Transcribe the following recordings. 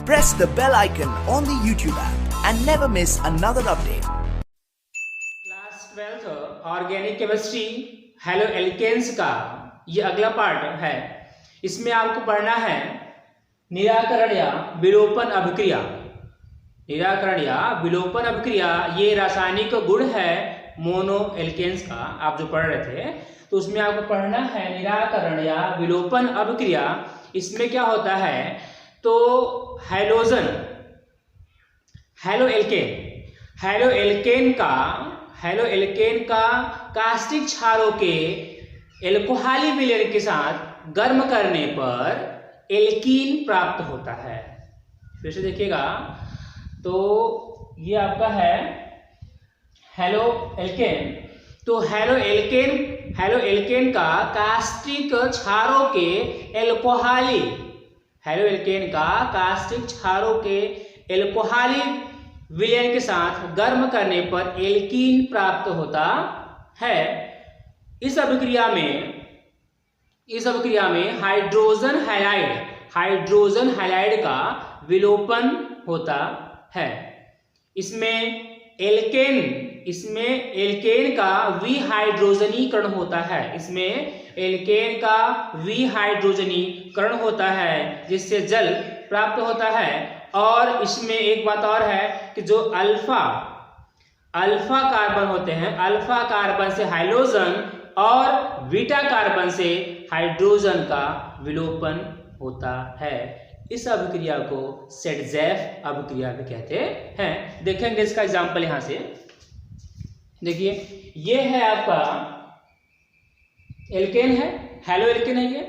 press the bell icon on the YouTube app and never miss another update. Class 12th organic chemistry hello alkenes का ये अगला part है। इसमें आपको पढ़ना है निराकरण या विलोपन अभिक्रिया। निराकरण या विलोपन अभिक्रिया ये रासायनिक गुण है मोनो एल्केन्स का, आप जो पढ़ रहे थे तो उसमें आपको पढ़ना है निराकरण या विलोपन अभिक्रिया। इसमें क्या होता है तो हैलोजन हेलो एल्केन का कास्टिक क्षारों के एल्कोहली विलयन के साथ गर्म करने पर एल्कीन प्राप्त होता है। फिर से देखिएगा तो ये आपका है हेलो एल्केन। तो हेलो एल्केन का कास्टिक क्षारों के एल्कोहली विलयन के साथ गर्म करने पर एल्कीन प्राप्त होता है। इस अभिक्रिया में हाइड्रोजन हैलाइड का विलोपन होता है। इसमें एल्केन का विहाइड्रोजनीकरण होता है जिससे जल प्राप्त होता है। और इसमें एक बात और है कि जो अल्फा कार्बन होते हैं, अल्फा कार्बन से हाइड्रोजन और बीटा कार्बन से हाइड्रोजन का विलोपन होता है। इस अभिक्रिया को सेटजेफ अभिक्रिया भी कहते हैं। देखेंगे इसका एग्जांपल यहां से। देखिए ये है आपका एल्केन है, हेलो एल्केन है ये।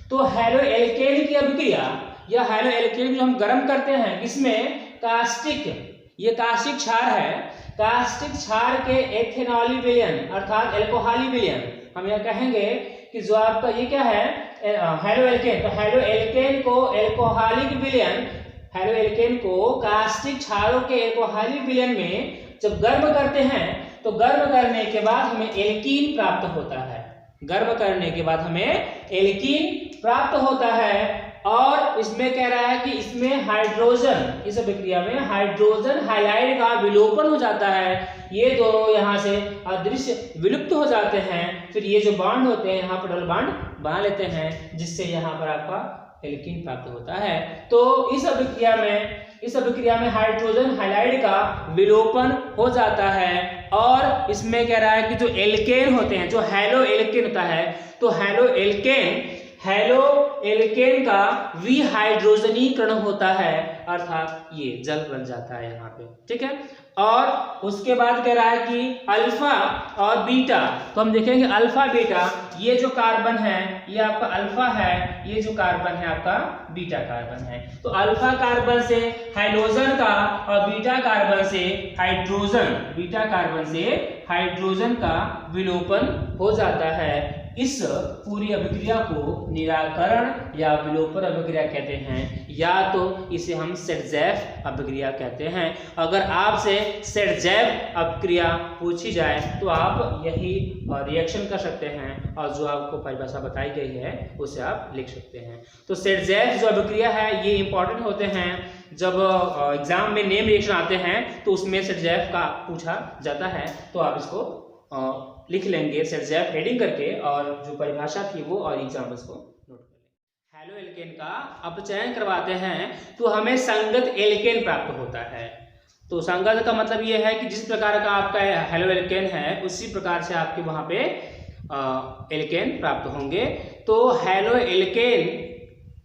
तो हेलो एल्केन की अभिक्रिया या हेलो एल्केन जो हम गर्म करते हैं इसमें कास्टिक क्षार है। कास्टिक क्षार के एथेनॉली विलयन अर्थात एल्कोहली विलयन, हम यह कहेंगे कि जो आपका ये क्या है हेलो एल्केन। तो हेलो एल्केन को कास्टिक क्षारों के एल्कोहली विलयन में जब गर्म करते हैं तो गर्म करने के बाद हमें एल्कीन प्राप्त होता है। और इसमें कह रहा है कि इसमें इस अभिक्रिया में हाइड्रोजन हैलाइड का विलोपन हो जाता है। ये दोनों यहाँ से अदृश्य विलुप्त हो जाते हैं। फिर ये जो बॉन्ड होते हैं यहाँ पर डबल बॉन्ड बना लेते हैं जिससे यहाँ पर आपका एल्कीन प्राप्त होता है। तो इस अभिक्रिया में हाइड्रोजन हैलाइड का विलोपन हो जाता है। और इसमें कह रहा है कि जो एल्केन होते हैं, जो हेलो एल्केन होता है, तो हेलो एल्केन का विहाइड्रोजनीकरण होता है अर्थात ये जल बन जाता है यहाँ पे, ठीक है। और उसके बाद कह रहा है कि अल्फा और बीटा, तो हम देखेंगे अल्फा बीटा, ये जो कार्बन है ये आपका अल्फा है, ये जो कार्बन है आपका बीटा कार्बन है। तो अल्फा कार्बन से हाइड्रोजन का और बीटा कार्बन से हाइड्रोजन का विलोपन हो जाता है। इस पूरी अभिक्रिया को निराकरण या विलोपन अभिक्रिया कहते हैं, या तो इसे हम सेटजेफ अभिक्रिया कहते हैं। अगर आपसे सेटजेफ अभिक्रिया पूछी जाए तो आप यही रिएक्शन कर सकते हैं और जो आपको परिभाषा बताई गई है उसे आप लिख सकते हैं। तो सेटजेफ जो अभिक्रिया है ये इंपॉर्टेंट होते हैं। जब एग्जाम में नेम रिएक्शन आते हैं तो उसमें सेटजेफ का पूछा जाता है, तो आप इसको लिख लेंगे सेटजेफ हेडिंग करके, और जो परिभाषा थी वो और एग्जाम्पल्स को नोट कर लेंगे। हेलो एल्केन का अपचयन करवाते हैं तो हमें संगत एल्केन प्राप्त होता है। तो संगत का मतलब ये है कि जिस प्रकार का आपका हेलो एल्केन है उसी प्रकार से आपके वहां पे एल्केन प्राप्त होंगे। तो हेलो एल्केन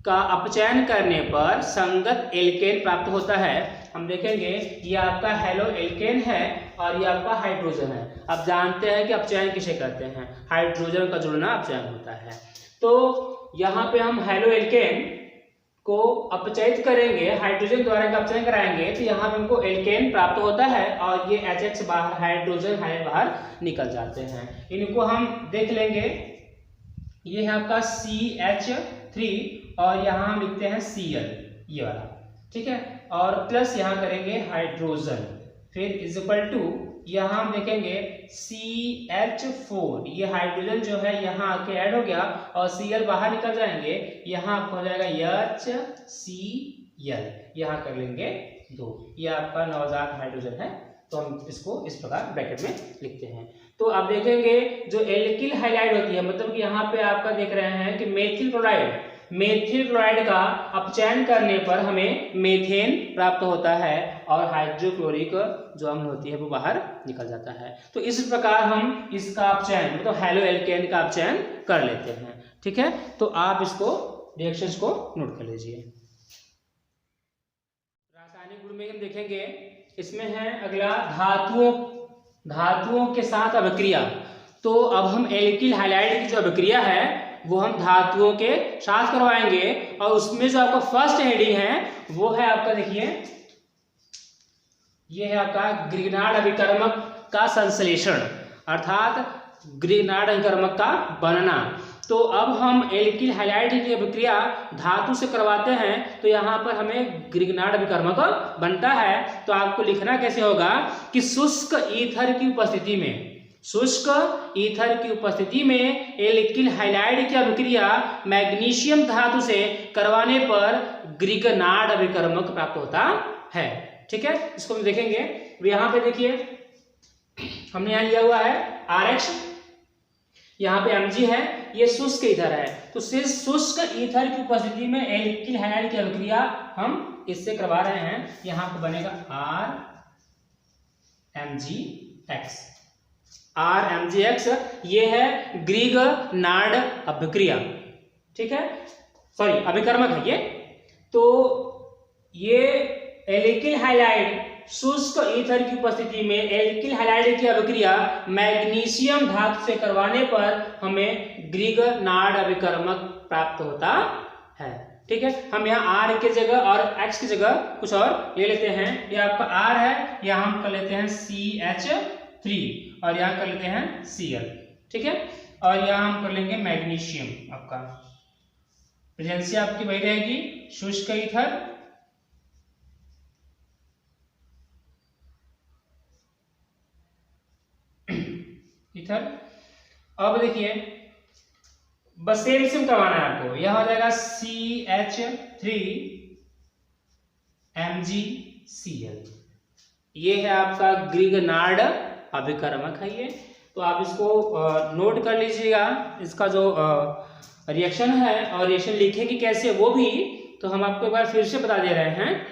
का अपचयन करने पर संगत एल्केन प्राप्त होता है। हम देखेंगे ये आपका हेलो एल्केन है और ये आपका हाइड्रोजन है। अब जानते हैं कि अपचयन किसे कहते हैं, हाइड्रोजन का जुड़ना अपचयन होता है। तो यहाँ पे हम हेलो एल्केन को अपचयित करेंगे, हाइड्रोजन द्वारा इनका अपचयन कराएंगे तो यहाँ पे हमको एल्केन प्राप्त होता है और ये HH बाहर, हाइड्रोजन बाहर निकल जाते हैं। इनको हम देख लेंगे। ये है आपका CH3 और यहाँ हम लिखते हैं Cl, ये वाला, ठीक है। और प्लस यहाँ करेंगे हाइड्रोजन, फिर इज इक्वल टू यहाँ हम देखेंगे CH4, ये हाइड्रोजन जो है यहाँ आके ऐड हो गया और Cl बाहर निकल जाएंगे, यहाँ आपको हो जाएगा HCl, यहाँ कर लेंगे 2। ये आपका नवजात हाइड्रोजन है, तो हम इसको इस प्रकार ब्रैकेट में लिखते हैं। तो आप देखेंगे जो एल्किल हाइलाइड होती है, मतलब कि यहाँ पे आपका देख रहे हैं कि मेथिल क्लोराइड का अपचयन करने पर हमें मेथेन प्राप्त होता है और हाइड्रोक्लोरिक जो अम्ल होती है वो बाहर निकल जाता है। तो इस प्रकार हम इसका अपचयन मतलब हैलो एल्केन का अपचयन कर लेते हैं। ठीक है, तो आप इसको रिएक्शंस को नोट कर लीजिए। रासायनिक गुण में हम देखेंगे, इसमें है अगला धातुओं के साथ अभिक्रिया। तो अब हम एल्किल हाइलाइड की जो अभिक्रिया है वो हम धातुओं के साथ करवाएंगे और उसमें जो आपका फर्स्ट हेडिंग है वो है आपका, देखिए ये है आपका ग्रिग्नार्ड अभिकर्मक का संश्लेषण, अर्थात ग्रिग्नार्ड अभिकर्मक का बनना। तो अब हम एल्किल हाइलाइड की अभिक्रिया धातु से करवाते हैं, तो यहाँ पर हमें ग्रिग्नार्ड अभिकर्मक बनता है। तो आपको लिखना कैसे होगा कि शुष्क ईथर की उपस्थिति में एल्किल हाइलाइड की अभिक्रिया मैग्नीशियम धातु से करवाने पर ग्रिग्नार्ड अभिकर्मक प्राप्त होता है। ठीक है, इसको हम देखेंगे। यहाँ पे देखिए हमने यहाँ लिया हुआ है RH, यहाँ पे Mg है, ये शुष्क ईथर है। तो शुष्क ईथर की उपस्थिति में एल्किल हाइलाइड की अभिक्रिया हम इससे करवा रहे हैं। यहाँ पे बनेगा RMgX, ये है ग्रिग्नार्ड अभिक्रिया। ठीक है, सॉरी अभिकर्मक है ये। तो ये एल्किल हाइलाइड शुष्क ईथर की उपस्थिति में एल्किल हाइलाइड की अभिक्रिया मैग्नीशियम धातु से करवाने पर हमें ग्रिग्नार्ड अभिकर्मक प्राप्त होता है। ठीक है, हम यहाँ R की जगह और X की जगह कुछ और ले लेते हैं। ये आपका R है, यहाँ हम कर लेते हैं CH3 और यहाँ कर लेते हैं Cl। ठीक है, और यहाँ हम कर लेंगे मैग्नीशियम। आपका प्रेजेंसी आपकी वही रहेगी, शुष्क ईथर। अब देखिए बस सेम करवाना है आपको। यह हो जाएगा CH3MgCl, ये है आपका ग्रिग्नार्ड अभिकर्मक है ये। तो आप इसको नोट कर लीजिएगा, इसका जो रिएक्शन है और रिएक्शन लिखेंगे कैसे वो भी तो हम आपको एक बार फिर से बता दे रहे हैं।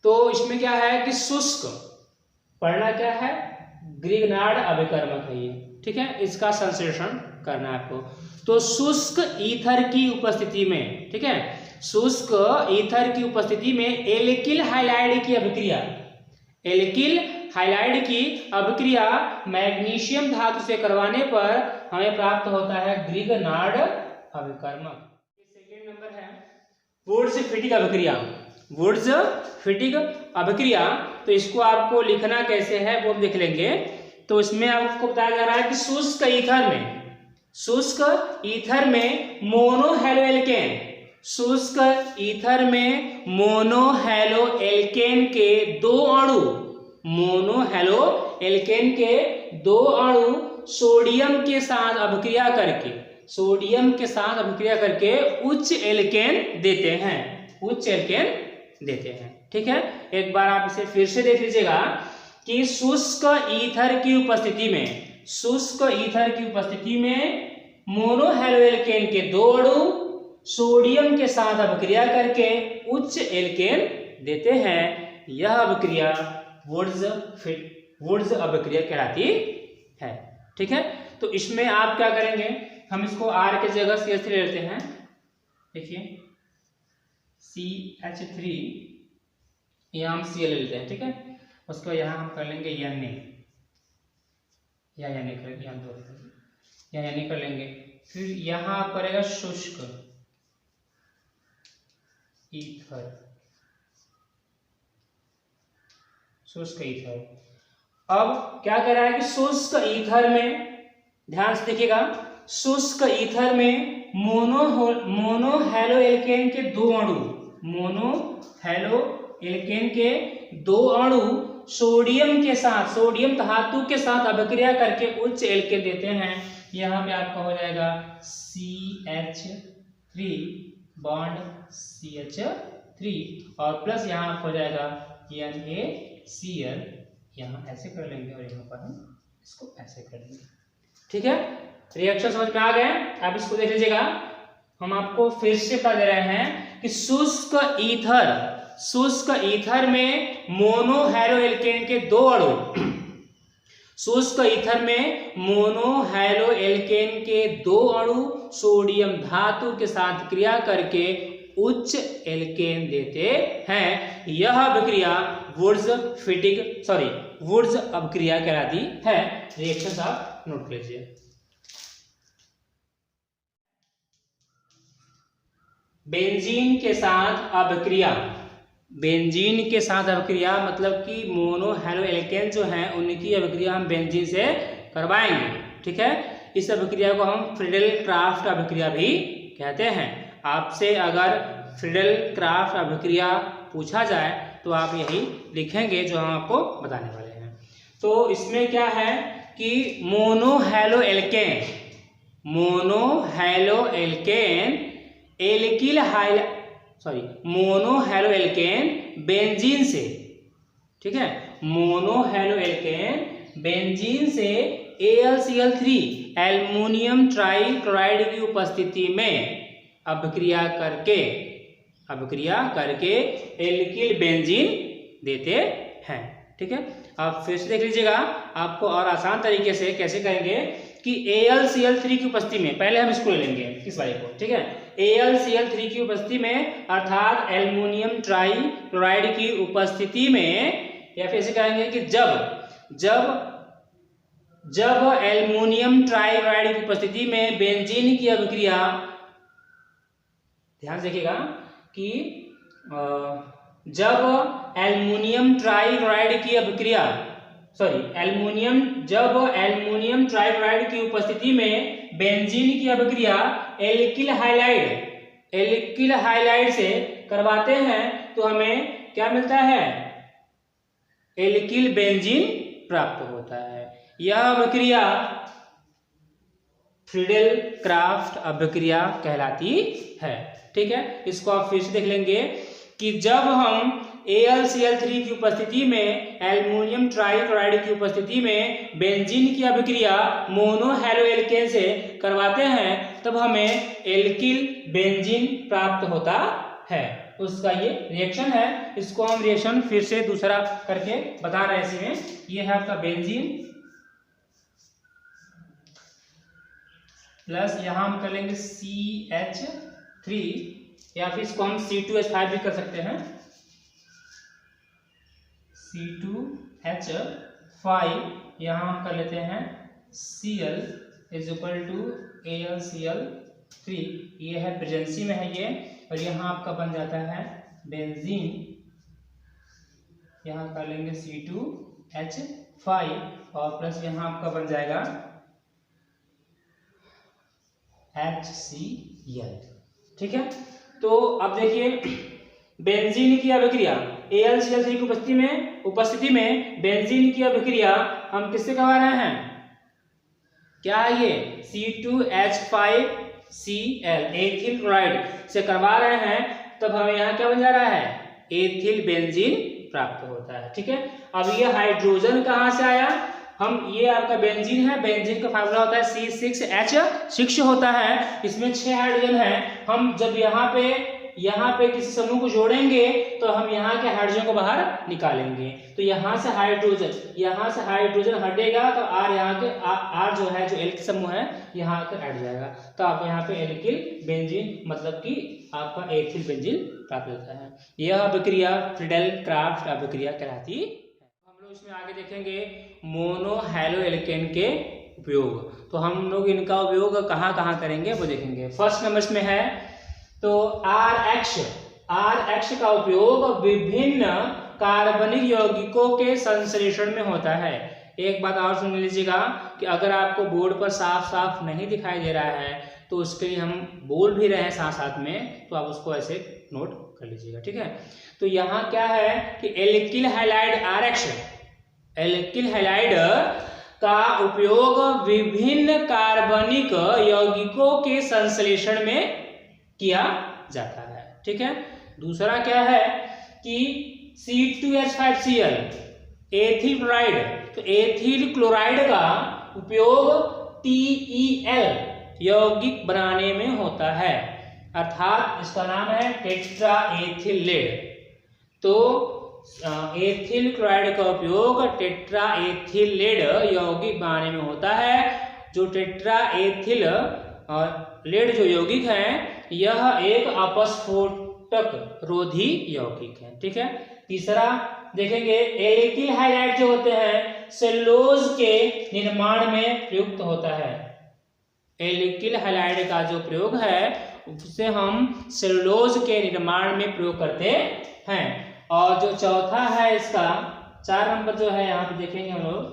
तो इसमें क्या है कि शुष्क पढ़ना क्या है, ग्रिग्नार्ड अभिकर्मक है ये। ठीक है, इसका संश्लेषण करना है आपको। तो शुष्क ईथर की उपस्थिति में, ठीक है, शुष्क ईथर की उपस्थिति में एल्किल हाइलाइड की अभिक्रिया मैग्नीशियम धातु से करवाने पर हमें प्राप्त होता है ग्रिग्नार्ड अभिकर्मक। सेकेंड नंबर है वुड्स-फिटिग अभिक्रिया। तो इसको आपको लिखना कैसे है वो हम देख लेंगे। तो इसमें आपको बताया जा रहा है कि शुष्क ईथर में मोनोहैलो एल्केन के दो अणु सोडियम के साथ अभिक्रिया करके उच्च एल्केन देते हैं। ठीक है, एक बार आप इसे फिर से देख लीजिएगा कि शुष्क ईथर की उपस्थिति में मोनोहैलो एल्केन के दो अणु सोडियम के साथ अभिक्रिया करके उच्च एल्केन देते हैं। यह अभिक्रिया वुड्स अभिक्रिया कहलाती है। ठीक है, तो इसमें आप क्या करेंगे, हम इसको R की जगह CH3 ले लेते हैं। देखिए CH3 यहाँ हम Cl ले लेते हैं। ठीक है, उसको यहाँ हम कर लेंगे Na कर लेंगे। फिर यहाँ आप करेगा शुष्क ईथर। अब क्या कर रहा है कि शुष्क ईथर में, ध्यान से देखिएगा, शुष्क ईथर में मोनोहैलो एल्केन के दो अणु सोडियम के साथ, सोडियम धातु के साथ अभिक्रिया करके उच्च एल्केन देते हैं। यहाँ पे आपका हो जाएगा CH3 बॉन्ड CH3 और प्लस यहाँ हो जाएगा NaCl, यहाँ ऐसे कर लेंगे और यहाँ पर हम इसको ऐसे कर लेंगे। ठीक है, रिएक्शन समझ में आ गए? आप इसको देख लीजिएगा। हम आपको फिर से बता दे रहे हैं कि शुष्क ईथर में मोनोहैलोएल्केन के दो अणु, शुष्क ईथर में मोनोहैलोएल्केन के दो अणु सोडियम धातु के साथ क्रिया करके उच्च एल्केन देते हैं। यह अभिक्रिया वुड्स अभिक्रिया कहलाती है। रिएक्शन आप नोट कर लीजिए। बेंजीन के साथ अभिक्रिया, बेंजीन के साथ अभिक्रिया मतलब कि मोनोहैलोएल्केन जो हैं उनकी अभिक्रिया हम बेंजीन से करवाएंगे। ठीक है, इस अभिक्रिया को हम फ्रीडल क्राफ्ट अभिक्रिया भी कहते हैं। आपसे अगर फ्रीडल क्राफ्ट अभिक्रिया पूछा जाए तो आप यही लिखेंगे जो हम आपको बताने वाले हैं। तो इसमें क्या है कि मोनोहैलोएल्केन बेंजीन से, ठीक है, मोनोहैलोएल्केन बेंजीन से AlCl3 एल्युमिनियम ट्राइक्लोराइड की उपस्थिति में अभिक्रिया करके एल्किल बेंजीन देते हैं। ठीक है, आप फिर से देख लीजिएगा, आपको और आसान तरीके से कैसे करेंगे कि AlCl3 की उपस्थिति में, पहले हम इसको ले लेंगे किस वाले को, ठीक है, AlCl3 की उपस्थिति में अर्थात एल्युमिनियम ट्राइक्लोराइड की उपस्थिति में, या फिर ऐसे कहेंगे कि जब एल्युमिनियम ट्राइक्लोराइड की उपस्थिति में बेंजीन की अभिक्रिया, ध्यान से देखिएगा कि जब एल्युमिनियम ट्राइक्लोराइड की अभिक्रिया, जब एल्युमिनियम ट्राइक्लोराइड की उपस्थिति में बेंजीन की अभिक्रिया एल्किल हाइलाइड से करवाते हैं तो हमें क्या मिलता है? एल्किल बेंजीन प्राप्त होता है। यह अभिक्रिया फ्रीडल क्राफ्ट अभिक्रिया कहलाती है। ठीक है, इसको आप फिर से देख लेंगे कि जब हम AlCl3 की उपस्थिति में एल्युमिनियम ट्राइक्लोराइड की उपस्थिति में बेंजीन की अभिक्रिया मोनोहैलोएल्केन से करवाते हैं तब हमें एल्किल बेंजीन प्राप्त होता है। उसका ये रिएक्शन है। इसको हम रिएक्शन फिर से दूसरा करके बता रहे हैं। इसमें ये है आपका बेंजीन प्लस यहाँ हम कर लेंगे CH3 या फिर इसको हम C2H5 भी कर सकते हैं। C2H5 यहाँ हम कर लेते हैं Cl is equal to AlCl3, ये है प्रेजेंसी में है ये, और यहाँ आपका बन जाता है बेंजीन, यहाँ कर लेंगे C2H5 और प्लस यहाँ आपका बन जाएगा HCl। ठीक है, तो अब देखिए बेंजीन की अभिक्रिया AlCl3 की उपस्थिति में बेंजीन की अभिक्रिया हम किससे करवा रहे हैं? क्या है ये? C2H5Cl एथिल क्लोराइड से करवा रहे हैं, तब हमें यहाँ क्या बन जा रहा है? एथिल बेंजीन प्राप्त होता है। ठीक है, अब ये हाइड्रोजन कहाँ से आया? हम ये आपका बेंजीन है, बेंजीन का फार्मूला होता है C6H6 होता है, इसमें 6 हाइड्रोजन है। हम जब यहाँ पे किसी समूह को जोड़ेंगे तो हम यहाँ के हाइड्रोजन को बाहर निकालेंगे, तो यहाँ से हाइड्रोजन हटेगा तो R यहाँ के R जो है, जो एल्किल समूह है, यहाँ के हट जाएगा, तो आप यहाँ पे एल्किल बेंजीन मतलब कि आपका एथिल बेंजीन प्राप्त होता है। यह अभिक्रिया फ्रीडल क्राफ्ट अभिक्रिया कहलाती है। हम लोग इसमें आगे देखेंगे मोनोहैलोएल्केन के उपयोग, तो हम लोग इनका उपयोग कहाँ कहाँ करेंगे वो देखेंगे। फर्स्ट नंबर इसमें है तो RH का उपयोग विभिन्न कार्बनिक यौगिकों के संश्लेषण में होता है। एक बात और सुन लीजिएगा कि अगर आपको बोर्ड पर साफ नहीं दिखाई दे रहा है तो उसके लिए हम बोल भी रहे हैं साथ में, तो आप उसको ऐसे नोट कर लीजिएगा, ठीक है। तो यहाँ क्या है कि alkyl halide RX, alkyl halide का उपयोग विभिन्न कार्बनिक यौगिकों के संश्लेषण में किया जाता है, ठीक है। दूसरा क्या है कि C2H5Cl एथिल क्लोराइड, तो एथिल क्लोराइड का उपयोग TeL यौगिक बनाने में होता है, अर्थात इसका नाम है टेट्रा एथिल लेड। तो एथिल क्लोराइड का उपयोग टेट्रा एथिल लेड यौगिक बनाने में होता है। जो टेट्रा एथिल लेड जो यौगिक है यह एक अपस्फोटक रोधी यौगिक है, ठीक है। तीसरा देखेंगे एल्किल हैलाइड जो होते हैं सेलुलोज के निर्माण में प्रयुक्त होता है। एल्किल हैलाइड का जो प्रयोग है उससे हम सेलुलोज के निर्माण में प्रयोग करते हैं। और जो चौथा है इसका 4 नंबर जो है यहाँ पे देखेंगे हम लोग,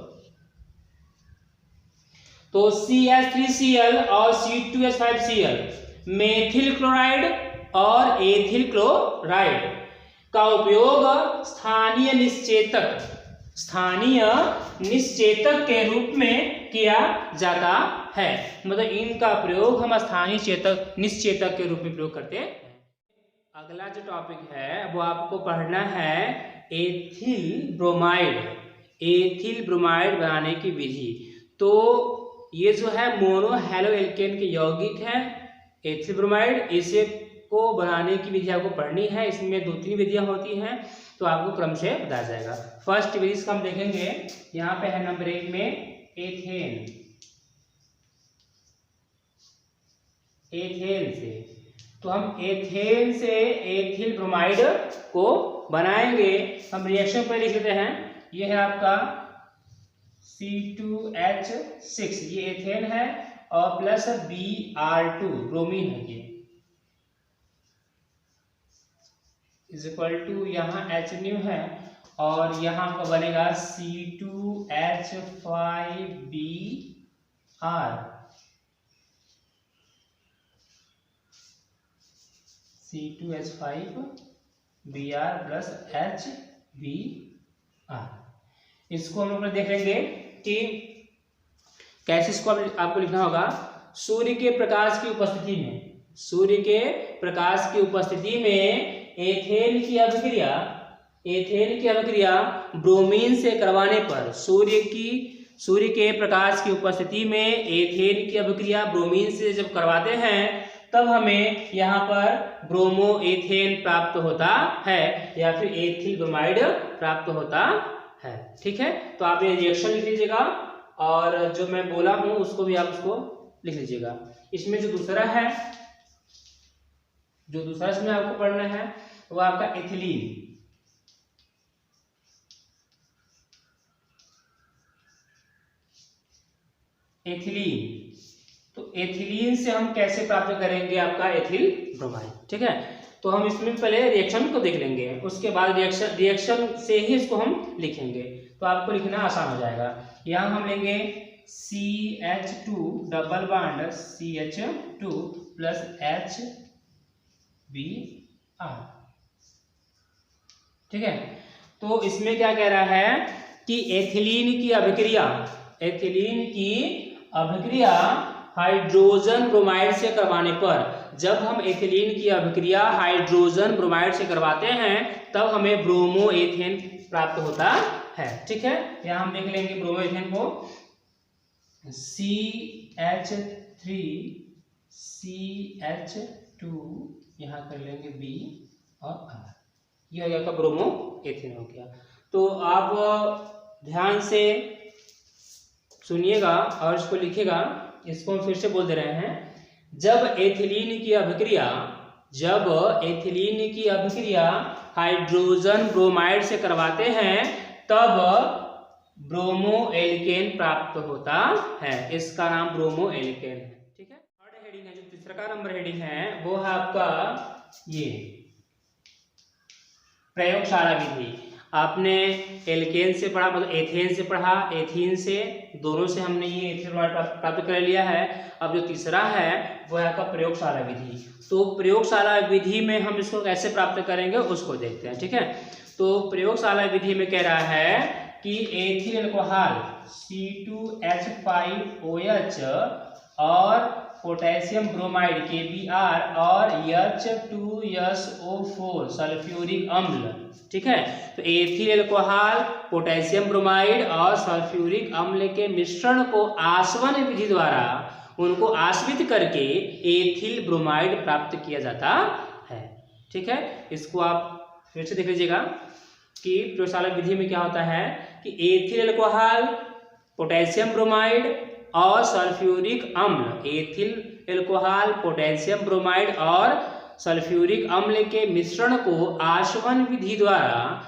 तो CH3Cl और C2H5Cl मेथिल क्लोराइड और एथिल क्लोराइड का उपयोग स्थानीय निश्चेतक के रूप में किया जाता है। मतलब इनका प्रयोग हम स्थानीय निश्चेतक के रूप में प्रयोग करते हैं। अगला जो टॉपिक है वो आपको पढ़ना है एथिल ब्रोमाइड बनाने की विधि। तो ये जो है मोनो हैलो एल्केन के यौगिक है एथिल ब्रोमाइड, इसे को बनाने की विधि आपको पढ़नी है। इसमें 2-3 विधियां होती हैं, तो आपको क्रम से बताया जाएगा। फर्स्ट विधि हम देखेंगे, यहाँ पे है नंबर 1 में एथेन से। तो हम एथेन से एथिल ब्रोमाइड को बनाएंगे। हम रिएक्शन पर लिख लेते हैं, ये है आपका C2H6, ये एथेन है, और प्लस Br2 ब्रोमीन है, ये इज इक्वल टू यहाँ H है, और यहाँ आपका बनेगा C2H5Br प्लस HBr। इसको हम लोग देख लेंगे कि कैसे इसको आपको लिखना होगा। सूर्य के प्रकाश की उपस्थिति में एथेन की अभिक्रिया ब्रोमीन से करवाने पर, सूर्य के प्रकाश की उपस्थिति में एथेन की अभिक्रिया ब्रोमीन से जब करवाते हैं तब हमें यहाँ पर ब्रोमो एथेन प्राप्त होता है या फिर एथिल ब्रोमाइड प्राप्त होता है, ठीक है। तो आप ये रिएक्शन लिख लीजिएगा और जो मैं बोला हूं उसको भी आप उसको लिख लीजिएगा। इसमें जो दूसरा इसमें आपको पढ़ना है वो आपका एथिलीन। तो एथिलीन से हम कैसे प्राप्त करेंगे आपका एथिल ब्रोमाइड, ठीक है। तो हम इसमें पहले रिएक्शन को देख लेंगे, उसके बाद रिएक्शन से ही इसको हम लिखेंगे, तो आपको लिखना आसान हो जाएगा। यहाँ हम लेंगे CH2 double bond CH2 plus HBr, ठीक है। तो इसमें क्या कह रहा है कि एथिलीन की अभिक्रिया हाइड्रोजन ब्रोमाइड से करवाने पर, जब हम एथिलीन की अभिक्रिया हाइड्रोजन ब्रोमाइड से करवाते हैं तब हमें ब्रोमो एथेन प्राप्त होता है, ठीक है। यहाँ हम देख लेंगे ब्रोमो एथेन को CH3CH2, यहाँ कर लेंगे B और R, ये हो गया ब्रोमो एथेन हो गया। तो आप ध्यान से सुनिएगा और इसको लिखिएगा। इसको हम फिर से बोल दे रहे हैं, जब एथिलीन की अभिक्रिया हाइड्रोजन ब्रोमाइड से करवाते हैं तब ब्रोमो एल्केन प्राप्त होता है, इसका नाम ब्रोमो एल्केन है, ठीक है। थर्ड हेडिंग है, जो तीसरा का नंबर हेडिंग है वो है आपका ये प्रयोगशाला विधि। आपने एल्केन से पढ़ा, मतलब एथेन से पढ़ा, एथीन से, दोनों से हमने ये एथिल ब्रोमाइड प्राप्त कर लिया है। अब जो तीसरा है वो है आपका प्रयोगशाला विधि। तो प्रयोगशाला विधि में हम इसको कैसे प्राप्त करेंगे उसको देखते हैं, ठीक है। तो प्रयोगशाला विधि में कह रहा है कि एथिल अल्कोहल C2H5OH और पोटेशियम ब्रोमाइड KBr और H2SO4 सल्फ्यूरिक अम्ल, ठीक है। तो एथिल अल्कोहल, पोटेशियम ब्रोमाइड और सल्फ्यूरिक अम्ल के मिश्रण को आसवन विधि द्वारा उनको आश्रित करके एथिल ब्रोमाइड प्राप्त किया जाता है, ठीक है। इसको आप फिर से देख लीजिएगा कि प्रयोगशाला विधि में क्या होता है कि एथिल अल्कोहल, पोटेशियम ब्रोमाइड और सल्फ्यूरिक अम्ल, एथिल अल्कोहल, पोटेशियम ब्रोमाइड और सल्फ्यूरिक अम्ल के मिश्रण को आसवन विधि द्वारा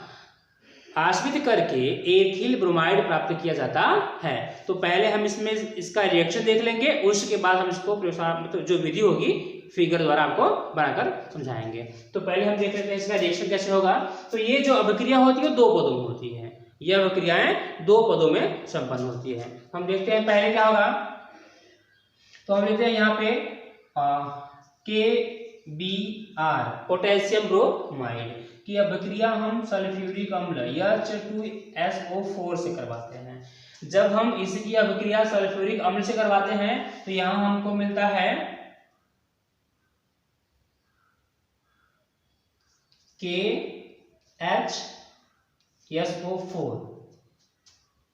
आश्रित करके एथिल ब्रोमाइड प्राप्त किया जाता है। तो पहले हम इसमें इसका रिएक्शन देख लेंगे, उसके बाद हम इसको प्रयोगशाला मतलब जो विधि होगी फिगर द्वारा आपको बनाकर समझाएंगे। तो पहले हम देख लेते हैं इसका रिएक्शन कैसे होगा। तो ये जो अभिक्रिया होती है 2 पदों में होती है, ये अभिक्रियाएं 2 पदों में संपन्न होती है। हम देखते हैं पहले क्या होगा। तो हम देखते हैं यहाँ पे KBr पोटेशियम ब्रोमाइड की अभिक्रिया हम सल्फ्यूरिक अम्ल H2SO4 से करवाते हैं। जब हम इसकी अभिक्रिया सल्फ्यूरिक अम्ल से करवाते हैं तो यहां हमको मिलता है KHSO4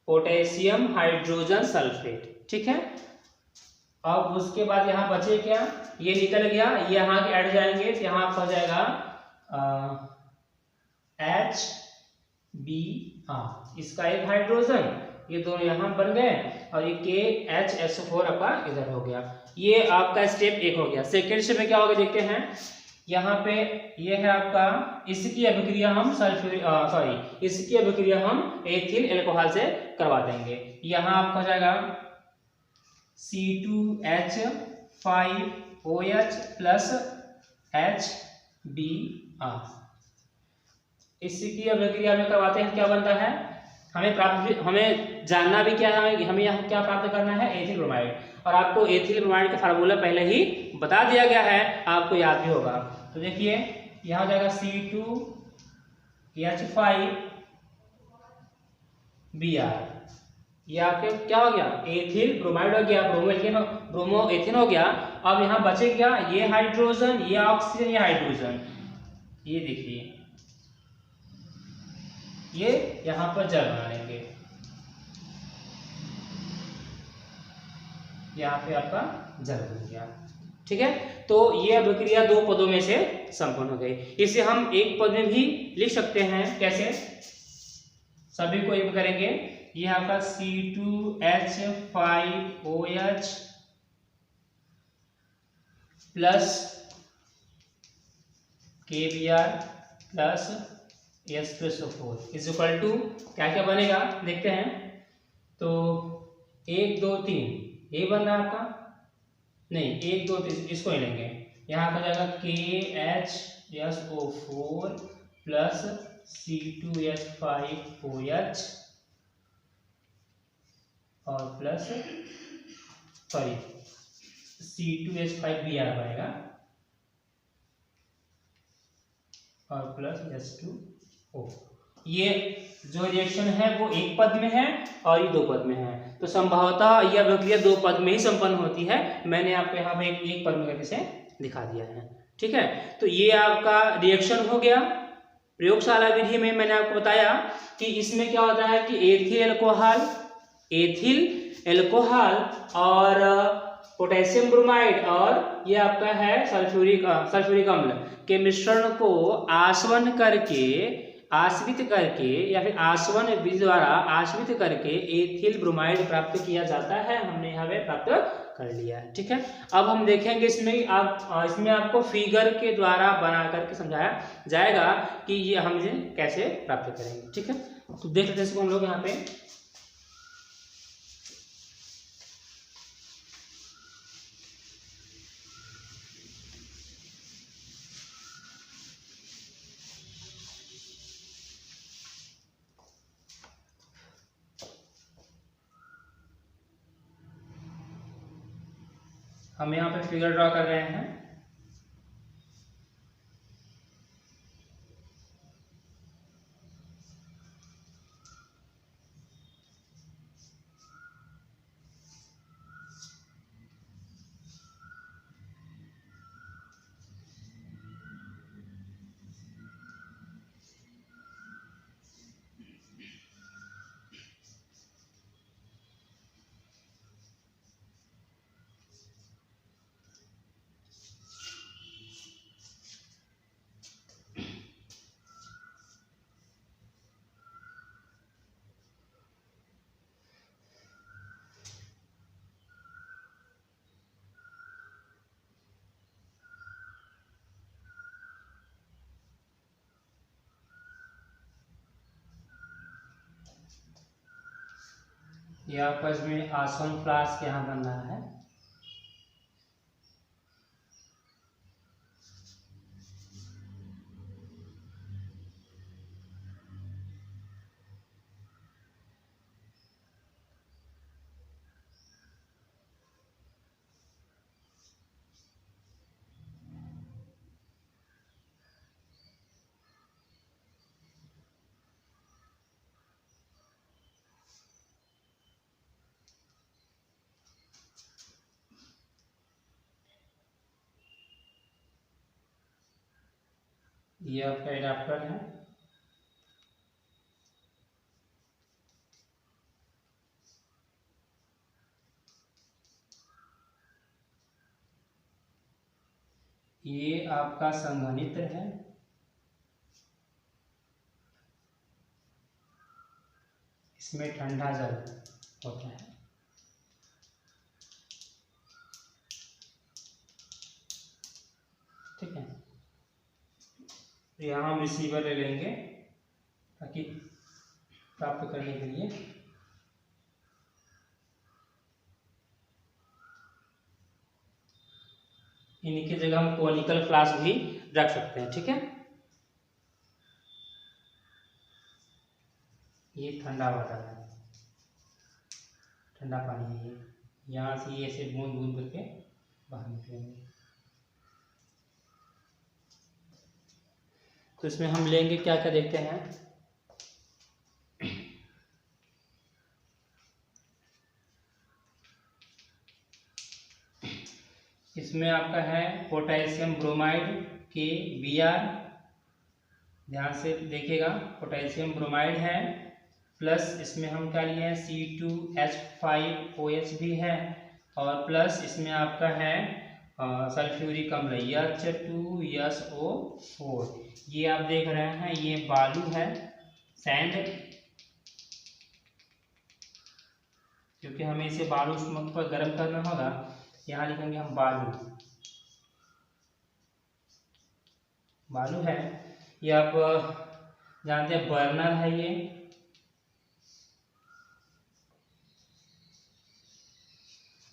पोटेशियम हाइड्रोजन सल्फेट, ठीक है। अब उसके बाद यहाँ बचे क्या, ये निकल गया, ये यहाँ के ऐड जाएंगे तो यहाँ हो जाएगा HBr, इसका एक हाइड्रोजन, ये दोनों यहाँ बन गए और ये KHSO4 आपका इधर हो गया। ये आपका स्टेप 1 हो गया। सेकेंड स्टेप में क्या होगा देखते हैं। यहाँ पे ये है आपका, इसकी अभिक्रिया हम इसकी अभिक्रिया हम एथिल अल्कोहल से करवा देंगे। यहाँ आपका हो जाएगा C2H5OH प्लस HBr। इसकी अभिक्रिया में करवाते हैं क्या बनता है, हमें जानना भी क्या है, हमें यहाँ क्या प्राप्त करना है, एथिल ब्रोमाइड। और आपको एथिल ब्रोमाइड का फार्मूला पहले ही बता दिया गया है, आपको याद भी होगा। तो देखिए यहाँ जाएगा C2H5Br, ये आपके क्या हो गया, एथिल ब्रोमाइड हो गया, ब्रोमो एथिन हो गया। अब यहाँ बचे क्या, ये हाइड्रोजन, ये ऑक्सीजन, ये हाइड्रोजन, ये देखिए ये यहाँ पर जल बना लेंगे, यहाँ पे आपका जल बन गया, ठीक है। तो ये अभिक्रिया 2 पदों में से संपन्न हो गई। इसे हम एक पद में भी लिख सकते हैं, कैसे, सभी को एक करेंगे। ये आपका C2H5OH plus KBr plus H2SO4 is equal to क्या क्या बनेगा देखते हैं। तो 1 2 3 ये बन रहा है आपका, नहीं 1 2 3 इसको ही लेंगे। यहाँ पर जाएगा KHSO4 प्लस C2H5OH और प्लस C2H5Br बनेगा और प्लस H2O। ये जो रिएक्शन है वो एक पद में है और ये 2 पद में है। तो संभवतः यह अभिक्रिया 2 पद में ही संपन्न होती है। मैंने आपको यहाँ पे एक पद में करके से दिखा दिया है, ठीक है। तो ये आपका रिएक्शन हो गया। प्रयोगशाला विधि में मैंने आपको बताया कि इसमें क्या होता है कि एथिल अल्कोहल और पोटेशियम ब्रोमाइड और ये आपका है सल्फ्यूरिक अम्ल के मिश्रण को आश्रित करके या फिर आसवन विधि द्वारा आश्रित करके एथिल ब्रोमाइड प्राप्त किया जाता है। हमने यहाँ पे प्राप्त कर लिया है, ठीक है। अब हम देखेंगे इसमें आपको फिगर के द्वारा बना करके समझाया जाएगा कि ये हम इसे कैसे प्राप्त करेंगे, ठीक है। तो देख लेते हैं इसको हम लोग यहाँ पे। हम यहाँ पे फिगर ड्रॉ कर रहे हैं। ये आपका इसमें आसवन फ्लास्क यहाँ बन रहा है। ये आपका एडाप्टर है। ये आपका संघनित्र है। इसमें ठंडा जल होता है। ठीक है, यहाँ हम रिसीवर ले लेंगे ताकि प्राप्त करने के लिए। इनकी जगह हम कोनिकल फ्लास्क भी रख सकते हैं। ठीक है, ये ठंडा वाटर है, ठंडा पानी है। ये यहाँ से ये ऐसे बूंद बूंद करके बाहर निकलेंगे। तो इसमें हम लेंगे क्या क्या देखते हैं। इसमें आपका है पोटेशियम ब्रोमाइड के Br, ध्यान से देखिएगा, पोटेशियम ब्रोमाइड है। प्लस इसमें हम क्या लिए हैं, C2H5OH भी है। और प्लस इसमें आपका है सल्फ्यूरिक अम्ल H2SO4। ये आप देख रहे हैं, ये बालू है, सैंड, क्योंकि हमें इसे बालू पर गर्म करना होगा। यहाँ लिखेंगे हम बालू, बालू है। ये आप जानते हैं बर्नर है। ये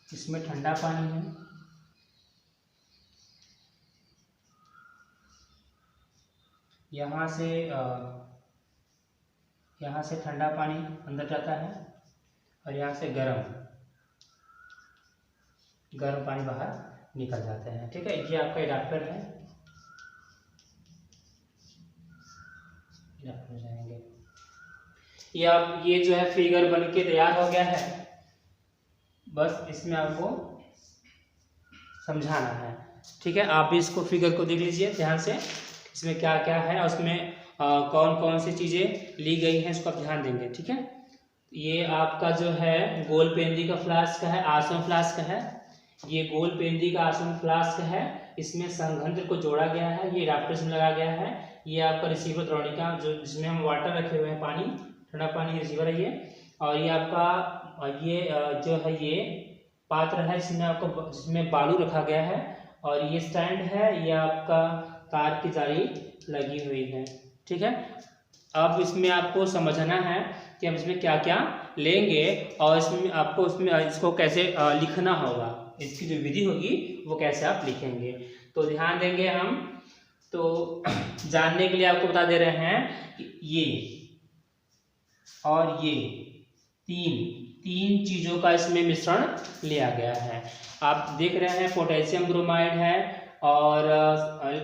इसमें ठंडा पानी है। यहाँ से ठंडा पानी अंदर जाता है और यहाँ से गर्म पानी बाहर निकल जाते हैं। ठीक है, ये आपका एडाप्टर है। एडाप्टर जाएंगे। ये जो है फिगर बन के तैयार हो गया है। बस इसमें आपको समझाना है। ठीक है, आप भी इसको फिगर को देख लीजिए ध्यान से, इसमें क्या क्या है और उसमें कौन कौन सी चीज़ें ली गई हैं, इसको आप ध्यान देंगे। ठीक है, ये आपका जो है गोल पेंदी का फ्लास्क है, आसवन फ्लास्क है। ये गोल पेंदी का आसवन फ्लास्क है। इसमें संघनित्र को जोड़ा गया है, ये एडाप्टर में लगा गया है। ये आपका रिसीवर द्रोणिका, जो जिसमें हम वाटर रखे हुए हैं, पानी, ठंडा पानी, रिसीवर है ये। और ये आपका ये जो है ये पात्र है, जिसमें बालू रखा गया है। और ये स्टैंड है, ये आपका तार की जाली लगी हुई है। ठीक है, अब इसमें आपको समझना है कि हम इसमें क्या क्या लेंगे और इसमें आपको इसको कैसे लिखना होगा। इसकी जो विधि होगी वो कैसे आप लिखेंगे, तो ध्यान देंगे हम। तो जानने के लिए आपको बता दे रहे हैं कि ये और ये तीन चीज़ों का इसमें मिश्रण लिया गया है। आप देख रहे हैं पोटेशियम ब्रोमाइड है और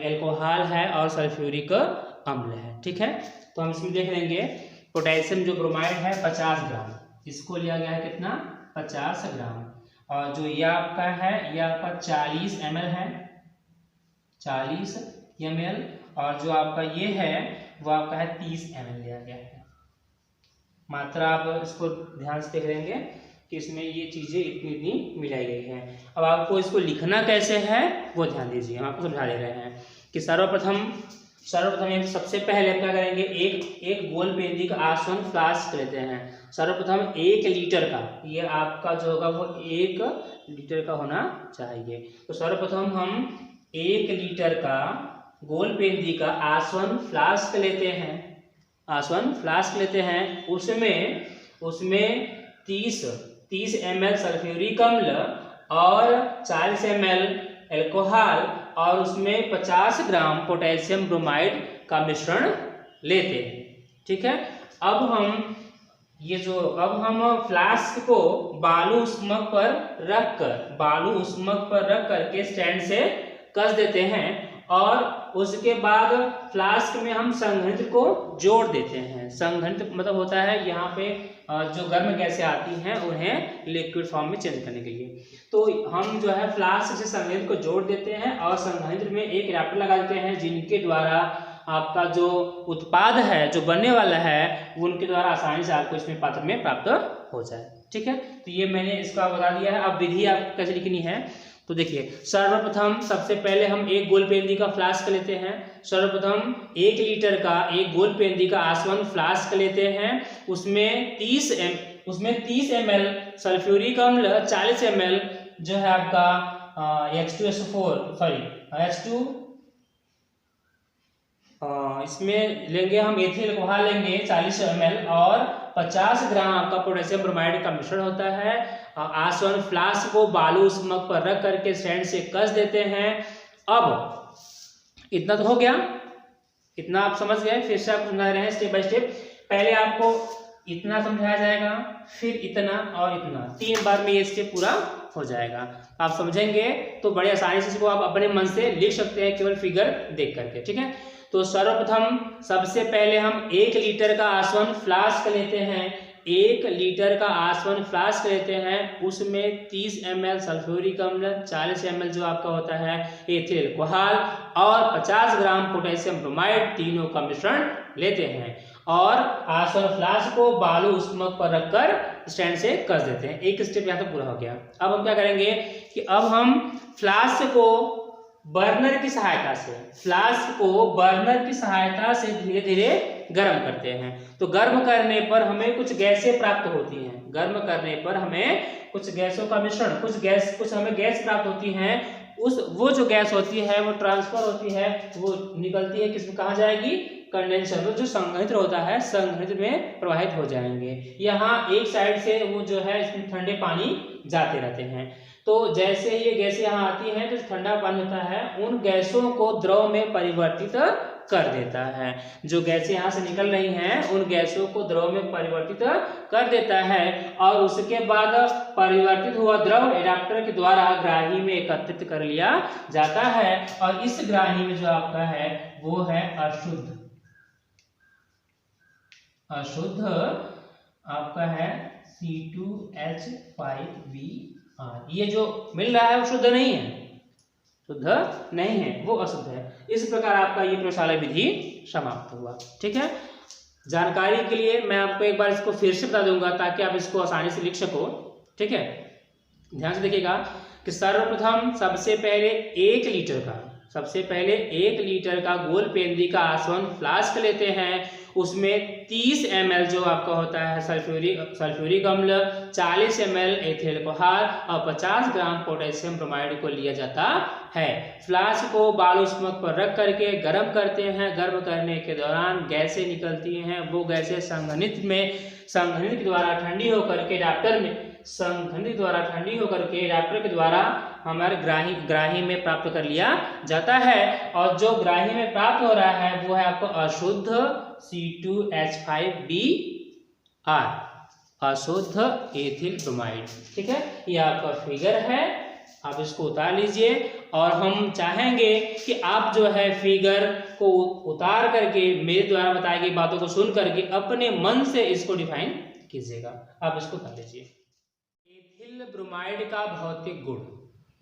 एल्कोहल है और सल्फ्यूरिक अम्ल है। ठीक है, तो हम इसमें देख लेंगे पोटेशियम जो ब्रोमाइड है 50 ग्राम, इसको लिया गया है कितना 50 ग्राम। और जो ये आपका है ये आपका 40 ml है, 40 ml। और जो आपका ये है वो आपका है 30 ml लिया गया है। मात्रा आप इसको ध्यान से देख लेंगे कि इसमें ये चीज़ें इतनी मिलाई गई हैं। अब आपको इसको लिखना कैसे है वो ध्यान दीजिए, हम आपको समझा दे रहे हैं कि सर्वप्रथम सबसे पहले क्या करेंगे, एक गोल पेंदी का आसवन फ्लास्क लेते हैं। सर्वप्रथम 1 लीटर का, ये आपका जो होगा वो 1 लीटर का होना चाहिए। तो सर्वप्रथम हम 1 लीटर का गोल पेंदी का आसवन फ्लास्क लेते हैं। उसमें 30 ml सल्फ्यूरिक अम्ल और 40 ml एल्कोहल और उसमें 50 ग्राम पोटेशियम ब्रोमाइड का मिश्रण लेते हैं। ठीक है, अब हम फ्लास्क को बालू उष्मक पर रख कर के स्टैंड से कस देते हैं और उसके बाद फ्लास्क में हम संघनित्र को जोड़ देते हैं। संघनित्र मतलब होता है यहाँ पे जो गर्म गैसें आती हैं उन्हें लिक्विड फॉर्म में चेंज करने के लिए। तो हम जो है फ्लास्क से संघनित्र को जोड़ देते हैं और संघनित्र में एक रैपर लगा देते हैं, जिनके द्वारा आपका जो उत्पाद है जो बनने वाला है उनके द्वारा आसानी से आपको इसमें पात्र में प्राप्त हो जाए। ठीक है, तो ये मैंने इसका बता दिया है। अब विधि आप कैसे लिखनी है तो देखिए, सर्वप्रथम सबसे पहले हम 1 गोल पेंदी का फ्लास्क लेते हैं। सर्वप्रथम 1 लीटर का 1 गोल पेंदी का आसवन फ्लास्क लेते हैं। उसमें 30 ml सल्फ्यूरिक अम्ल, 40 ml जो है आपका H2 इसमें लेंगे हम एथिल एल्कोहल लेंगे 40 ml और 50 ग्राम आपका पोटेशियम ब्रोमाइड का मिश्रण होता है। आसवन फ्लास्क को बालू उष्मक पर रख करके स्टैंड से कस देते हैं। अब इतना तो हो गया, इतना आप समझ गए। फिर से आप समझा रहे हैं स्टेप बाय स्टेप। पहले आपको इतना समझाया जाएगा, फिर इतना और इतना, 3 बार में ये स्टेप पूरा हो जाएगा। आप समझेंगे तो बड़े आसानी से इसको आप अपने मन से लिख सकते हैं केवल फिगर देख करके। ठीक है, तो सर्वप्रथम सबसे पहले हम 1 लीटर का आसवन फ्लास्क लेते हैं। 1 लीटर का आसवन फ्लास्क लेते हैं, उसमें 30 ml सल्फ्यूरिक अम्ल, 40 ml जो आपका होता है एथिल एल्कोहल और 50 ग्राम पोटेशियम ब्रोमाइड, तीनों का मिश्रण लेते हैं और आसवन फ्लास्क को बालू उष्मक पर रखकर स्टैंड से कस देते हैं। एक स्टेप यहाँ तक पूरा हो गया। अब हम क्या करेंगे कि अब हम फ्लास्क को बर्नर की सहायता से धीरे धीरे गर्म करते हैं। तो गर्म करने पर हमें कुछ गैसें प्राप्त होती हैं। गर्म करने पर हमें कुछ गैसों का मिश्रण, कुछ हमें गैस प्राप्त होती हैं। वो जो गैस होती है वो ट्रांसफर होती है, वो निकलती है किसमें, कहाँ जाएगी, कंडेंसर में, जो संघनित्र होता है संघनित्र में प्रवाहित हो जाएंगे। यहाँ एक साइड से वो जो है इसमें ठंडे पानी जाते रहते हैं। तो जैसे ये गैसें यहाँ आती हैं तो ठंडा पानी होता है उन गैसों को द्रव में परिवर्तित कर देता है। जो गैसें यहाँ से निकल रही हैं उन गैसों को द्रव में परिवर्तित कर देता है और उसके बाद परिवर्तित हुआ द्रव एडाप्टर के द्वारा ग्राही में एकत्रित कर लिया जाता है और इस ग्राही में जो आपका है वो है अशुद्ध आपका है C2H5Br। ये जो मिल रहा है वो शुद्ध नहीं है, वो अशुद्ध है। इस प्रकार आपका ये प्रयोगशाला विधि समाप्त हुआ। ठीक है, जानकारी के लिए मैं आपको एक बार इसको फिर से बता दूंगा ताकि आप इसको आसानी से लिख सको। ठीक है, ध्यान से देखिएगा कि सर्वप्रथम सबसे पहले 1 लीटर का गोल पेंदी का आसवन फ्लास्क लेते हैं। उसमें 30 ml जो आपका होता है सल्फ्यूरिक अम्ल, 40 ml एथिल एल्कोहल और 50 ग्राम पोटेशियम ब्रोमाइड को लिया जाता है। फ्लास्क को बालू उष्मक पर रख करके गर्म करते हैं। गर्म करने के दौरान गैसें निकलती हैं, वो गैसें संघनित्र के द्वारा ठंडी होकर के एडाप्टर के द्वारा हमारे ग्राही में प्राप्त कर लिया जाता है और जो ग्राही में प्राप्त हो रहा है वो है आपको अशुद्ध C2H5Br। अशुद्ध एथिल ब्रोमाइड। ठीक है, ये आपका फिगर है, आप इसको उतार लीजिए। और हम चाहेंगे कि आप जो है फिगर को उतार करके मेरे द्वारा बताई गई बातों को सुन करके अपने मन से इसको डिफाइन कीजिएगा। आप इसको कर लीजिए। एथिल ब्रोमाइड का भौतिक गुण।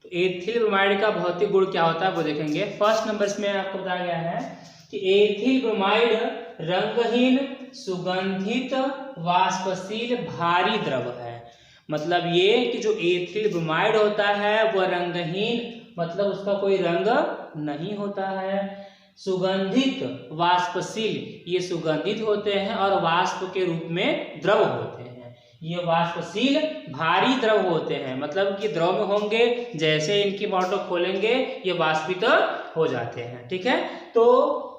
तो एथिल ब्रोमाइड का भौतिक गुण क्या होता है वो देखेंगे। फर्स्ट नंबर इसमें आपको बताया गया है कि एथिल ब्रोमाइड रंगहीन, सुगंधित, वाष्पशील, भारी द्रव है। मतलब ये कि जो एथिल ब्रोमाइड होता है वह रंगहीन, मतलब उसका कोई रंग नहीं होता है। सुगंधित, वाष्पशील, ये सुगंधित होते हैं और वाष्प के रूप में द्रव होते हैं। ये वाष्पशील भारी द्रव होते हैं, मतलब कि द्रव में होंगे, जैसे इनकी बॉटल खोलेंगे ये वाष्पित हो जाते हैं। ठीक है, तो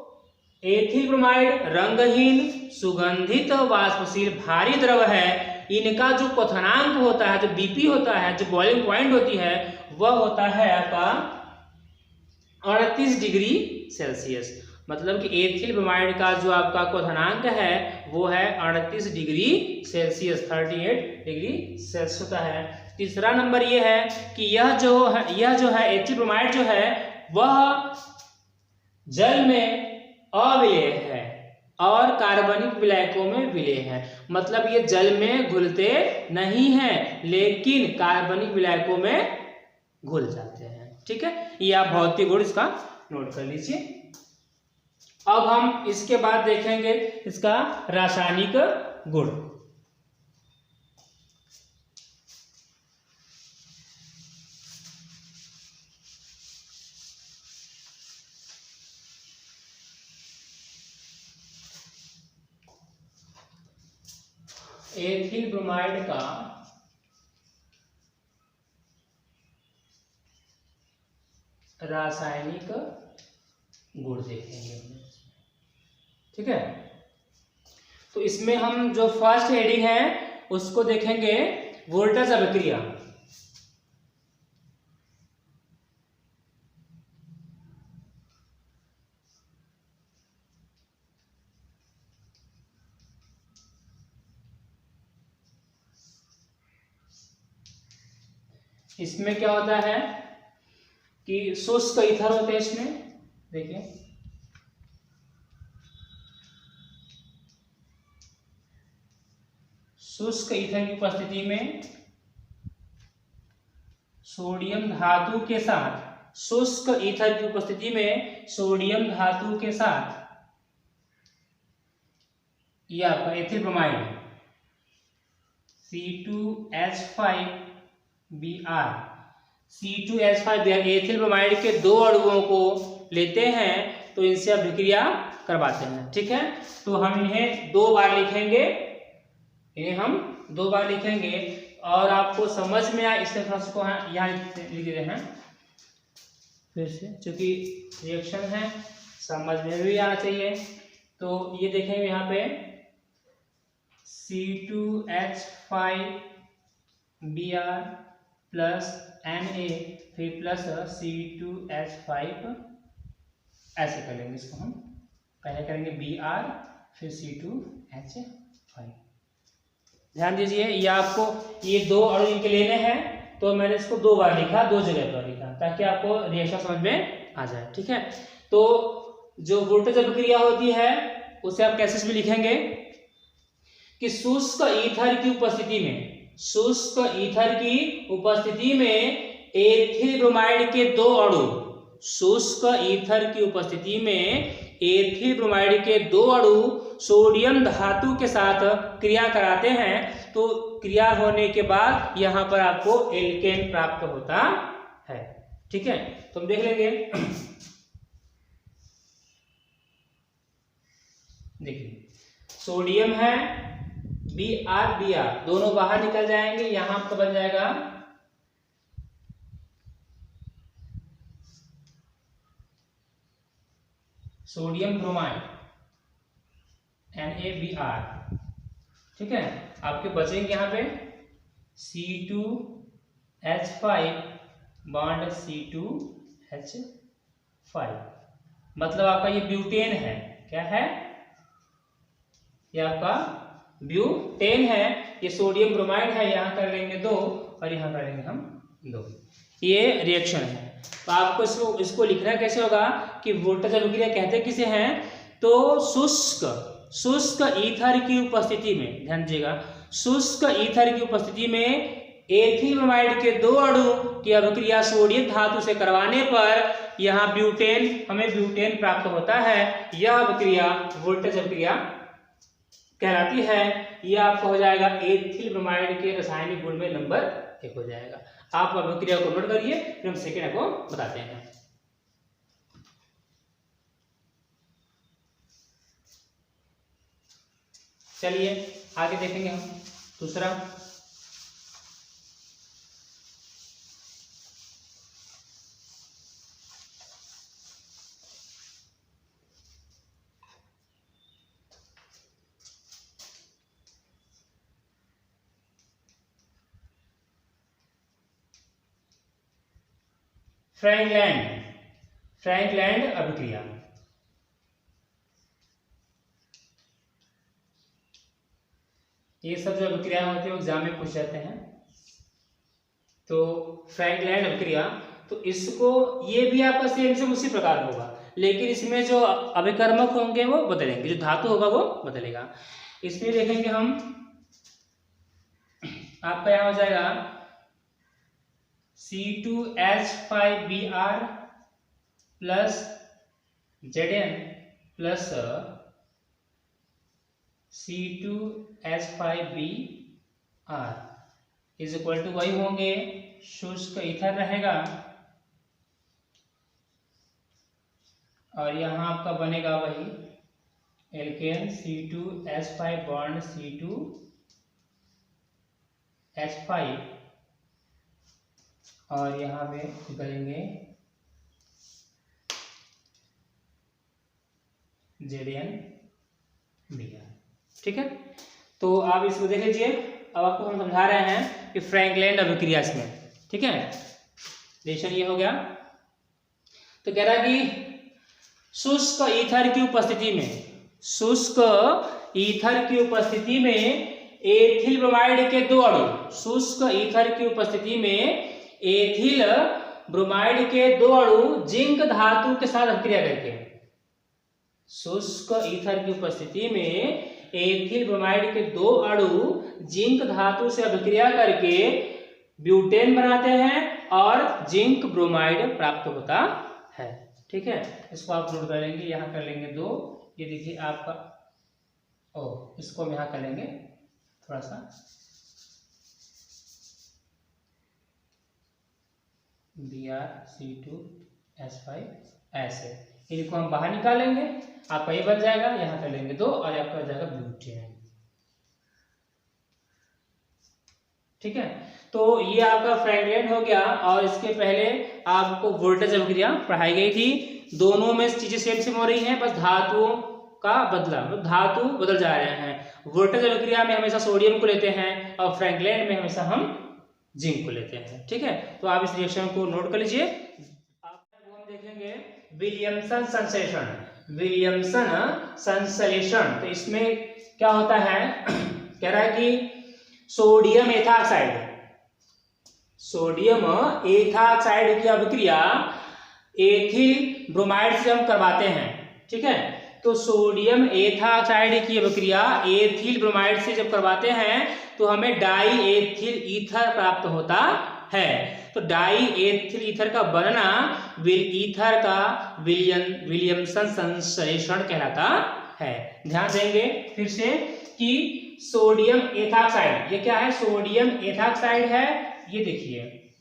एथिल ब्रोमाइड रंगहीन, सुगंधित, वाष्पशील, भारी द्रव है। इनका जो क्वथनांक होता है, जो बीपी होता है, जो बॉइलिंग पॉइंट होती है, वह होता है आपका 38 डिग्री सेल्सियस। मतलब कि एथिल ब्रोमाइड का जो आपका क्वथनांक है वो है 38 डिग्री सेल्सियस, 38 डिग्री सेल्सियस होता है। तीसरा नंबर ये है कि यह जो है एथिल ब्रोमाइड जो है वह जल में अविलेय है और कार्बनिक विलायकों में विलेय है। मतलब ये जल में घुलते नहीं हैं लेकिन कार्बनिक विलायकों में घुल जाते हैं। ठीक है, ये आप भौतिक गुण इसका नोट कर लीजिए। अब हम इसके बाद देखेंगे इसका रासायनिक गुण। एथिल ब्रोमाइड का रासायनिक गुण देखेंगे। ठीक है, तो इसमें हम जो फर्स्ट हेडिंग है उसको देखेंगे वोल्टेज अभिक्रिया। इसमें क्या होता है कि शुष्क ईथर होते हैं। इसमें देखिए शुष्क ईथर की उपस्थिति में सोडियम धातु के साथ, शुष्क ईथर की उपस्थिति में सोडियम धातु के साथ यह आपका ethyl bromide C2H5Br, C2H5Br ethyl bromide के दो अणुओं को लेते हैं तो इनसे अभिक्रिया करवाते हैं। ठीक है, तो हम इन्हें दो बार लिखेंगे, और आपको समझ में आए इससे थोड़ा सा यहाँ लिख देते हैं फिर से, क्योंकि रिएक्शन है समझ में भी आना चाहिए। तो ये देखेंगे यहाँ पे C2H5Br प्लस Na फिर प्लस C2H5, ऐसे कर लेंगे इसको। हम पहले करेंगे Br फिर C2H5। ध्यान दीजिए, ये आपको ये दो अणु इनके लेने हैं तो मैंने इसको दो बार लिखा, दो जगह पर लिखा ताकि आपको रिएक्शन समझ में आ जाए। ठीक है, तो जो वोल्टेज अभिक्रिया होती है उसे आप कैसे भी लिखेंगे कि शुष्क ईथर की उपस्थिति में एथिल ब्रोमाइड के दो अणु, शुष्क ईथर की उपस्थिति में एथिल ब्रोमाइड के दो अणु सोडियम धातु के साथ क्रिया कराते हैं। तो क्रिया होने के बाद यहाँ पर आपको एल्केन प्राप्त होता है। ठीक है, तो हम देख लेंगे। देखिए सोडियम है, Br दोनों बाहर निकल जाएंगे। यहां आपका बन जाएगा सोडियम ब्रोमाइड NaBr। ठीक है, आपके बचेंगे यहाँ पे C2H5 बॉन्ड C2H5, मतलब आपका ये ब्यूटेन है। क्या है? ये आपका ब्यूटेन है, ये सोडियम ब्रोमाइड है, यहाँ कर लेंगे 2 और यहाँ कर लेंगे हम 2। ये रिएक्शन है। तो आपको इसको लिखना कैसे होगा कि वोल्टेज अभिक्रिया कहते किसे हैं, तो शुष्क ईथर की उपस्थिति में, ध्यान दीजिएगा, शुष्क ईथर की उपस्थिति में एथिल ब्रोमाइड के 2 अणु की अभिक्रिया सोडियम धातु से करवाने पर यहाँ हमें ब्यूटेन प्राप्त होता है। यह अभिक्रिया वोल्टेज अभिक्रिया कहलाती है। यह आपको हो जाएगा एथिल ब्रोमाइड के रासायनिक गुण में नंबर 1 हो जाएगा। आप अभिक्रिया को नोट करिए, फिर हम सेकेंड को बताते हैं। चलिए आगे देखेंगे हम दूसरा। फ्रैंकलैंड अभिक्रिया। ये सब जो अभिक्रिया होती है वो एग्जाम में पूछ जाते हैं। तो फ्रैंकलैंड अभिक्रिया, तो इसको ये भी आपका सेम उसी प्रकार होगा, लेकिन इसमें जो अभिकर्मक होंगे वो बदलेंगे, जो धातु होगा वो बदलेगा। इसमें देखेंगे हम, आपका यहाँ हो जाएगा C2H5Br plus Zn plus C2H5Br is equal to वही होंगे, शुष्क ईथर रहेगा और यहाँ आपका बनेगा वही एल्केन C2H5 बॉन्ड C2H5 और यहाँ पे करेंगे ZnBr। ठीक है, तो आप इसको देख लीजिए। अब आपको हम समझा रहे हैं कि फ्रैंकलैंड अभिक्रिया इसमें, ठीक है, रिएक्शन ये हो गया। तो कह रहा है कि शुष्क ईथर की उपस्थिति में एथिल ब्रोमाइड के 2 अणु, शुष्क ईथर की उपस्थिति में एथिल ब्रोमाइड के 2 अणु जिंक धातु के साथ अभिक्रिया करके, शुष्क ईथर की उपस्थिति में एथिल ब्रोमाइड के 2 अणु जिंक धातु से अभिक्रिया करके ब्यूटेन बनाते हैं और जिंक ब्रोमाइड प्राप्त होता है। ठीक है, इसको आप नोट कर लेंगे, यहाँ कर लेंगे 2। ये देखिए आपका इसको हम यहाँ कर लेंगे थोड़ा सा Br(C2H5) ऐसे, इनको हम बाहर निकालेंगे, आपका ये बन जाएगा, यहाँ कर लेंगे 2 और आपका हो जाएगा ब्यूटेन। ठीक है, तो ये आपका फ्रैंकलैंड हो गया। और इसके पहले आपको वोल्टेज अभिक्रिया पढ़ाई गई थी। दोनों में चीजें सेम हो रही हैं, बस धातुओं का बदला, धातु बदल जा रहे हैं। वोल्टेज अभिक्रिया में हमेशा सोडियम को लेते हैं और फ्रैंकलैंड में हमेशा हम जिंक को लेते हैं। ठीक है, तो आप इस रिएक्शन को नोट कर लीजिए। आपको हम देखेंगे विलियमसन संश्लेषण। तो इसमें क्या होता है, कह रहा है कि सोडियम एथाक्साइड की अभिक्रिया एथिल ब्रोमाइड से हम करवाते हैं। ठीक है, तो सोडियम एथाक्साइड की अभिक्रिया एथिल ब्रोमाइड से जब करवाते हैं तो हमें डाई एथिल ईथर प्राप्त होता है। तो डाई एथिल ईथर का बनना ईथर का विलियमसन संश्लेषण कहलाता है। ध्यान देंगे फिर से कि सोडियम एथाक्साइड, ये क्या है, सोडियम एथाक्साइड है। ये देखिए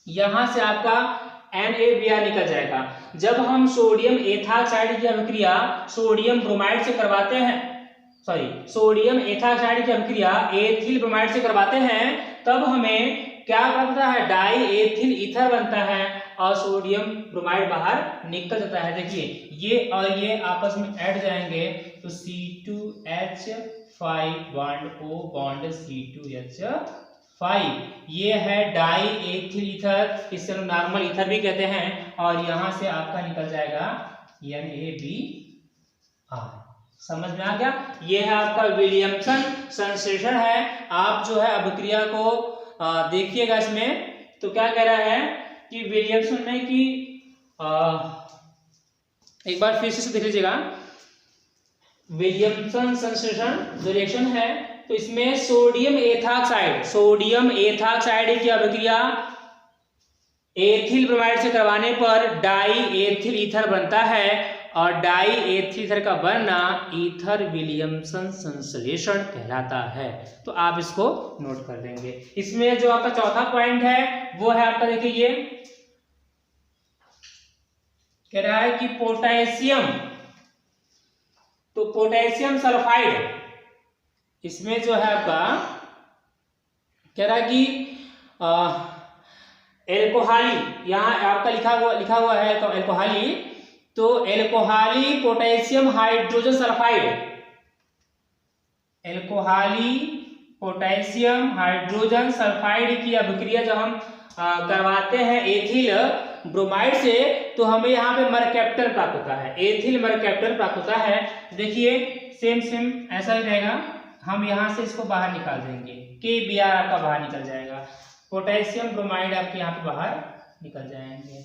यहां से आपका NaBr निकल जाएगा। जब हम सोडियम एथाक्साइड की अभिक्रिया सोडियम ब्रोमाइड से करवाते हैं, सोडियम एथाक्साइड की अभिक्रिया एथिल ब्रोमाइड से करवाते हैं, तब हमें क्या बनता है, डाई एथिल ईथर बनता है और सोडियम ब्रोमाइड बाहर निकल जाता है। देखिए ये और ये आपस में ऐड जाएंगे तो C2H5 bond O bond C2H5, ये है डाई एथिल ईथर, इसे हम नॉर्मल ईथर भी कहते हैं। और यहां से आपका निकल जाएगा NaBr। समझ में आ गया। ये है आपका विलियमसन संश्लेषण है। आप जो है अभिक्रिया को देखिएगा इसमें, तो क्या कह रहा है कि विलियमसन ने कि एक बार फिर से देख लीजिएगा। विलियमसन संश्लेषण जो रिएक्शन है, तो इसमें सोडियम एथाक्साइड की अभिक्रिया एथिल ब्रोमाइड से करवाने पर डाई एथिल ईथर बनता है, और डाई एथिल ईथर का बनना ईथर विलियमसन संश्लेषण कहलाता है। तो आप इसको नोट कर लेंगे। इसमें जो आपका चौथा पॉइंट है वो है आपका, देखिए ये कह रहा है कि पोटेशियम, तो पोटेशियम सल्फाइड, इसमें जो है आपका कह रहा है कि एल्कोहली, यहाँ आपका लिखा हुआ है तो एल्कोहली, तो एल्कोहली पोटेशियम हाइड्रोजन सल्फाइड, एल्कोहली पोटेशियम हाइड्रोजन सल्फाइड की अभिक्रिया जब हम करवाते हैं एथिल ब्रोमाइड से, तो हमें यहाँ पे मरकैप्टन प्राप्त होता है, एथिल मरकैप्टन प्राप्त होता है। देखिए सेम ऐसा ही रहेगा। हम यहाँ से इसको बाहर निकाल देंगे, KBr आपका बाहर निकल जाएगा, पोटेशियम ब्रोमाइड आपके यहाँ पे बाहर निकल जाएंगे।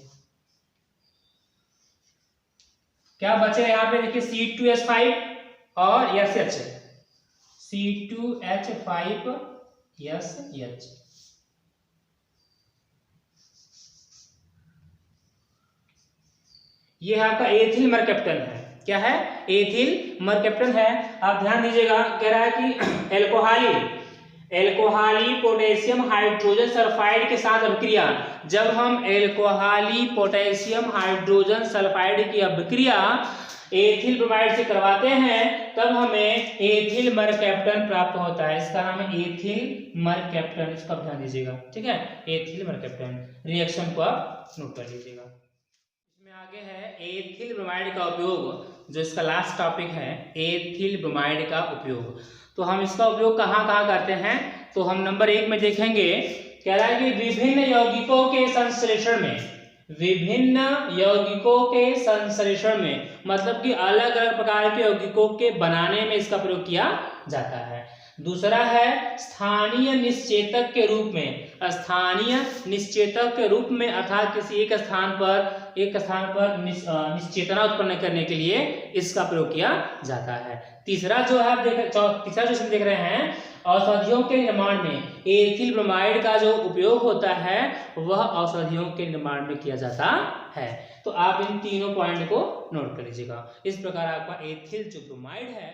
क्या बचे यहाँ पे, देखिए C2H5 और SH, C2H5SH, ये आपका एथिल मरकैप्टन है। क्या है? एथिल मरकैप्टन है। आप ध्यान दीजिएगा, कह रहा है कि एल्कोहली पोटेशियम हाइड्रोजन सल्फाइड के साथ अभिक्रिया, जब हम एल्कोहली पोटेशियम हाइड्रोजन सल्फाइड की अभिक्रिया एथिल ब्रोमाइड से करवाते हैं, तब हमें एथिल मरकैप्टन प्राप्त होता है। इसका नाम है एथिल मरकैप्टन, इसका ध्यान दीजिएगा। ठीक है, एथिल मरकैप्टन रिएक्शन को आप नोट कर लीजिएगा। इसमें आगे है एथिल ब्रोमाइड का उपयोग, जो इसका लास्ट टॉपिक है, एथिल ब्रोमाइड का उपयोग। तो हम इसका उपयोग कहाँ कहाँ करते हैं, तो हम नंबर 1 में देखेंगे। कह रहा है कि विभिन्न यौगिकों के संश्लेषण में, विभिन्न यौगिकों के संश्लेषण में मतलब कि अलग अलग प्रकार के यौगिकों के बनाने में इसका प्रयोग किया जाता है। दूसरा है स्थानीय निश्चेतक के रूप में, स्थानीय निश्चेतक के रूप में, अर्थात किसी एक स्थान पर निश्चेतना उत्पन्न करने के लिए इसका प्रयोग किया जाता है। तीसरा जो है तीसरा जो देख रहे हैं, औषधियों के निर्माण में एथिल ब्रोमाइड का जो उपयोग होता है वह औषधियों के निर्माण में किया जाता है। तो आप इन तीनों पॉइंट को नोट कर लीजिएगा। इस प्रकार आपका एथिल जो ब्रोमाइड है